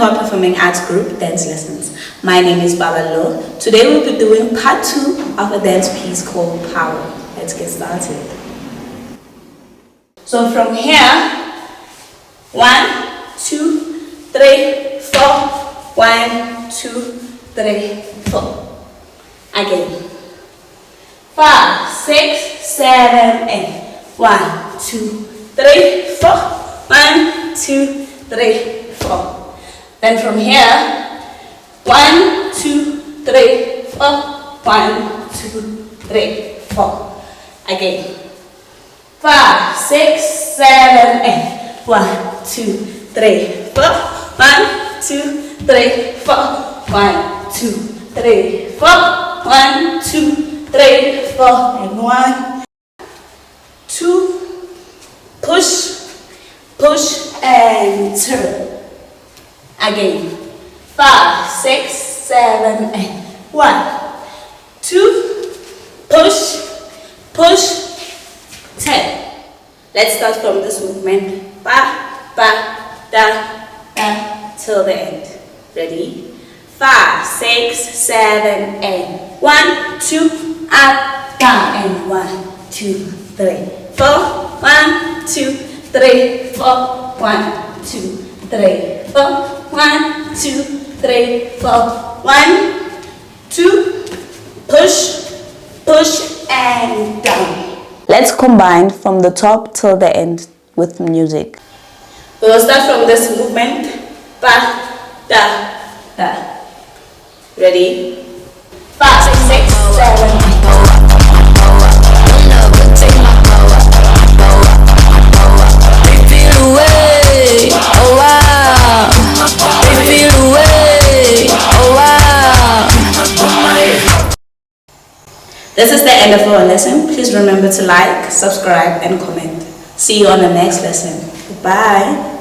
Hall Performing Arts Group dance lessons. My name is Baba Lo. Today we'll be doing part 2 of a dance piece called Power. Let's get started. So from here, 1, 2, 3, 4. 1, 2, 3, 4. Again. 5, 6, 7, 8. 1, 2, 3, 4. 1, 2, 3, 4. Then from here, 1, 2, 3, 4. 1, 2, 3, 4. Again. 5, 6, 7, 8. 1, 2, 3, 4. 1, 2, 3, 4. 1, 2, 3, 4. 1, 2, 3, 4. And 1, 2. Push, push, and turn. Again. 5, 6, 7, 8. 1, 2. Push, push, turn. Let's start from this movement. Ba, ba, da, da, till the end. Ready? 5, 6, 7, 8. 1, 2, up, down, and 1, 2, 3, 4. 1, 2, 3, 4. 1, 2, 3, 4. 1, 2, 3, 4. 1, 2. Push, push, and down. Let's combine from the top till the end with music. We will start from this movement. Ba, da, da. Ready? 5, 6, 7. This is the end of our lesson. Please remember to like, subscribe, and comment. See you on the next lesson. Goodbye.